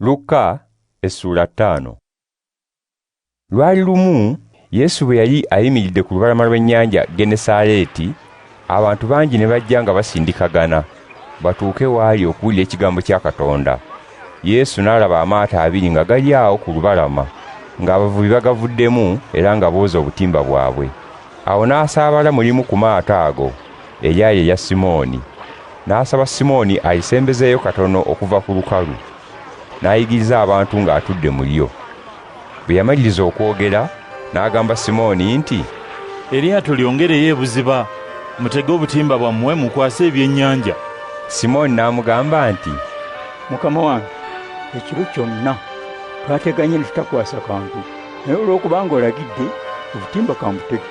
Lukka Essuula 5. Lwali lumu Yesu bwe yali ayimiridde ku lubalama lw'ennyanja Genesaleeti, abantu bangi ne bajja nga basindikagana batuuke waali okuwulira ekigambo kya Katonda. Yesu n'alaba amaato abiri nga gali awo ku lubalama, ng'abavubi bagavuddemu era nga booza obutimba bwabwe. Awo n'asaabala mu limu ku maato ago, eryali erya Simooni. N'asaba Simooni ayisembezeeyo katono okuva ku lukalu, n'ayigiriza abantu ng'atudde mu lyo. Bwe yamaliriza okwogera, n'agamba Simooni nti, "Eryato lyongereyo ebuziba, mutege obutimba bwammwe mukwase ebyennyanja." Simooni n'amugamba nti, "Mukama wange, ekiro kyonna twateganye ne tutakwasa kantu, naye olw'okubanga olagidde, obutimba kambutege."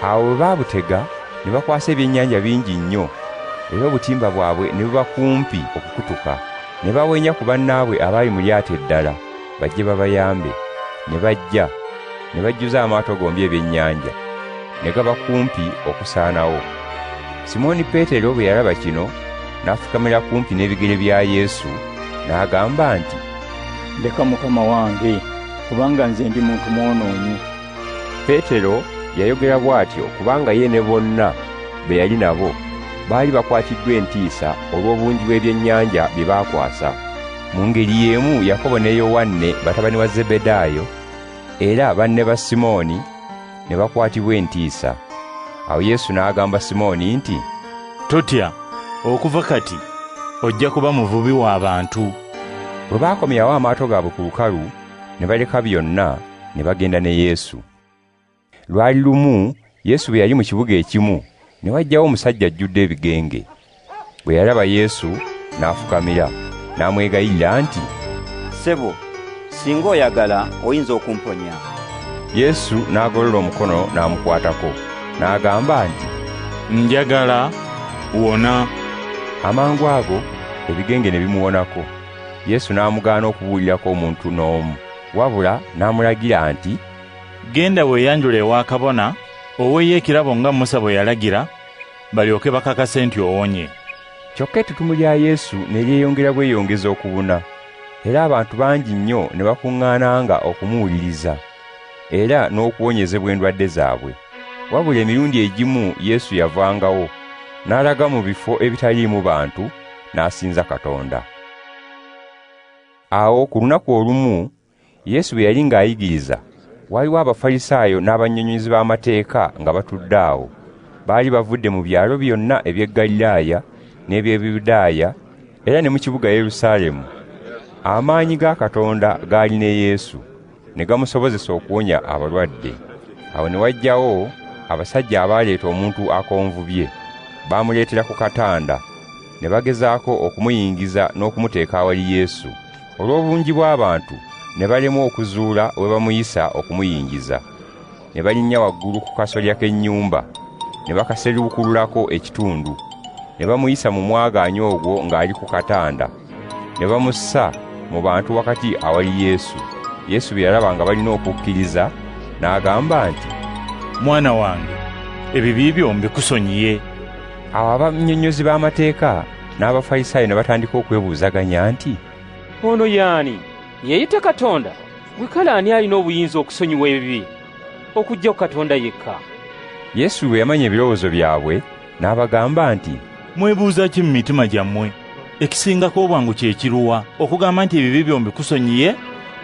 Awo bwe baabutega ne bakwasa ebyennyanja bingi nnyo, era obutimba bwabwe ne buba kumpi okukutuka. Ne bawenya ku bannaabwe abaali mu lyato eddala bajje babayambe. Ne bajja ne bajjuza amaato gombi ebyennyanja, ne gaba kumpi okusaanawo. Simooni Peetero bwe yalaba kino, n'afukamira kumpi n'ebigere bya Yesu, n'agamba nti, "Leka Mukama wange, kubanga nze ndi muntu mwonoonyi." Peetero yayogera bw'atyo kubanga ye ne bonna be yali nabo baali bakwatiddwa entiisa olw'obungi bw'ebyennyanja bye baakwasa. Mu ngeri y'emu Yakobo ne Yowanne batabani wa Zebedaayo era banne ba Simooni ne bakwatibwa entiisa. Awo Yesu n'agamba Simooni nti, "Totya, okuva kati ojja kuba muvubi w'abantu." Bwe baakomyawo amaato gaabwe ku lukalu, ne baleka byonna ne bagenda ne Yesu. Lwali lumu Yesu bwe yali mu kibuga ekimu, ne wajjawo omusajja ajjudde ebigenge. Bwe yalaba Yesu n'afukamira, n'amwegayirira nti, "Ssebo, singa oyagala oyinza okumponya." Yesu n'agolola omukono n'amukwatako, n'agamba nti, "Njagala, wona." Amangu ago ebigenge ne bimuwonako. Yesu n'amugaana okubuulirako omuntu n'omu, wabula n'amulagira nti, "Genda weeyanjule ewa kabona, oweeyo ekirabo nga Musa bwe yalagira, balyoke bakakase nti owonye." Kyokka ettutumu lya Yesu ne lyeyongera bweyongeza okubuna, era abantu bangi nnyo ne bakuŋŋaananga okumuwuliriza, era n'okuwonyezebwa endwadde zaabwe. Wabula emirundi egimu Yesu yavangawo, n'alaga mu bifo ebitaliimu bantu, n'asinza Katonda. Awo ku lunaku olumu, Yesu bwe yali ng'ayigiriza, waaliwo Abafalisaayo n'abannyonnyozi b'amateeka nga batudde awo. Baali bavudde mu byalo byonna eby'e Ggaliraaya n'eby'Ebuyudaaya era ne mu kibuga Yerusaalemi. Amaanyi ga Katonda gaali ne Yesu, ne gamusobozesa okuwonya abalwadde. Awo ne wajjawo abasajja abaaleeta omuntu akonvubye, baamuleetera ku katanda, ne bagezaako okumuyingiza n'okumuteeka awali Yesu. Olw'obungi bw'abantu ne balemwa okuzuula we bamuyisa okumuyingiza. Ne balinnya waggulu ku kasolya k'ennyumba, ne bakaseruukululako ekitundu, ne bamuyisa mu mwagaanyi ogwo ng'ali ku katanda, ne bamussa mu bantu wakati awali Yesu. Yesu bwe yalaba nga balina okukkiriza, n'agamba nti, "Mwana wange, ebibi byo mbikusonyiye." Awo abannyonnyozi b'amateeka n'Abafalisaayo ne batandika okwebuuzaganya nti, "Ono y'ani? Yeeyita Katonda? Gwe kale ani alina obuyinza okusonyiwa ebibi okujja ku Katonda yekka?" Yesu bwe yamanya ebirowoozo byabwe, n'abagamba nti, Mwebuuza ki mu mitima gyammwe? Ekisingako obwangu kye kiruwa, okugamba nti ebibi byo mbikusonyiye,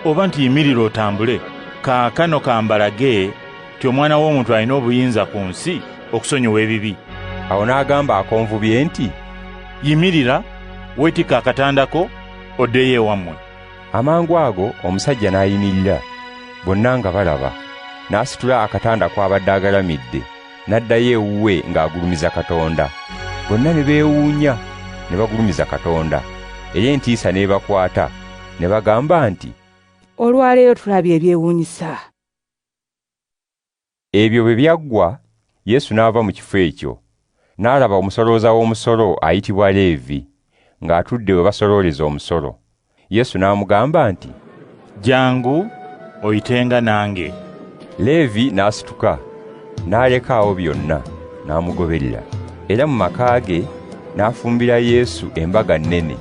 oba nti yimirira otambule? Kaakano kambalage ti Omwana w'Omuntu alina obuyinza ku nsi okusonyiwa ebibi. Awo n'agamba akonvubye nti, "Yimirira, weetika akatandako, oddeyo ewammwe." Amangu ago omusajja n'ayimirira, bonna nga balaba, n'asitula akatanda kw'abadde agalamidde, n'addayo ewuwe ng'agulumiza Katonda. Bonna ne beewuunya, ne bagulumiza Katonda, era entiisa n'ebakwata, ne bagamba nti, "Olwaleero tulabye ebyewuunyisa." Ebyo bwe byaggwa, Yesu n'ava mu kifo ekyo, n'alaba omusolooza w'omusolo ayitibwa Leevi, ng'atudde we basolooleza omusolo. Yesu n'amugamba nti, "Jjangu oyitenga nange." Leevi n'asituka, n'aleka awo byonna, n'amugoberera. Era mu maka ge n'afumbira Yesu embaga nnene.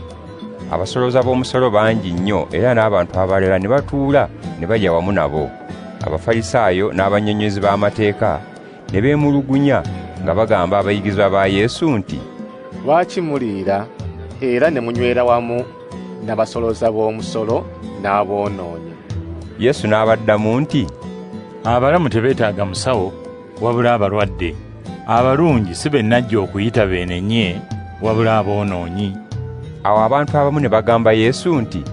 abasolooza b'omusolo bangi nnyo era n'abantu abalala ne batuula ne bajja wamu nabo. Abafalisaayo n'abannyonnyozi b'amateeka ne beemulugunya nga bagamba abayigirizwa ba Yesu nti, lwaki muliira era ne munywera wamu n'abasolooza b'omusolo n'aboonoonyi? Yesu n'abaddamu nti, abalamu tebeetaaga musawo wabula abalwadde. Abalungi si be najja okuyita beenenye wabula aboonoonyi. Awo abantu abamu ne bagamba Yesu nti,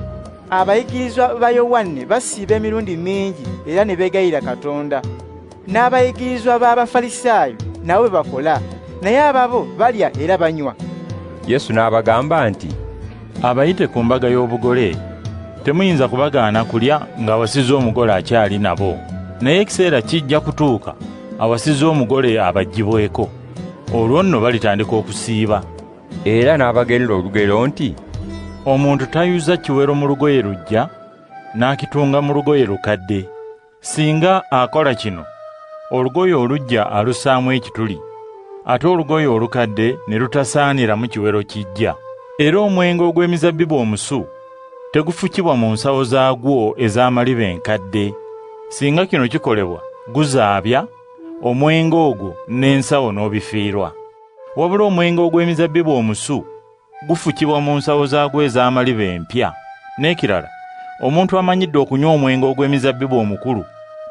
abayigirizwa ba Yowaana basiiba emirundi mingi era ne beegayirira Katonda. N'abayigirizwa b'Abafalisaayo nabo bakola, naye ababo balya era banywa. Yesu n'abagamba nti, abayite ku mbaga y'obugole temuyinza kubagaana kulya ng'awasiza omugole akyali nabo, naye ekiseera kijja kutuuka awasiza omugole abaggyibweko. Olwo nno balitandika okusiiba. Era n'abagerera olugero nti, omuntu tayuza kiwero mu lugoye lujja n'akitunga mu lugoye lukadde. Singa akola kino, olugoye olujja alusaamu ekituli, ate olugoye olukadde ne lutasaanira mu kiwero kijja. Era omwenge ogw'emizabbibu omusu tegufukibwa mu nsawo zaagwo ez'amaliba enkadde. Singa kino kikolebwa, guzaabya omwenge ogwo n'ensawo n'obifiirwa. Wabula omwenge ogw'emizabbibu omusu gufukibwa mu nsawo zaagwo ez'amaliba empya. N'ekirala, omuntu amanyidde okunywa omwenge ogw'emizabbibu omukulu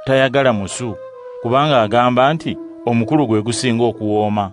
tayagala musu, kubanga agamba nti omukulu gwe gusinga okuwooma.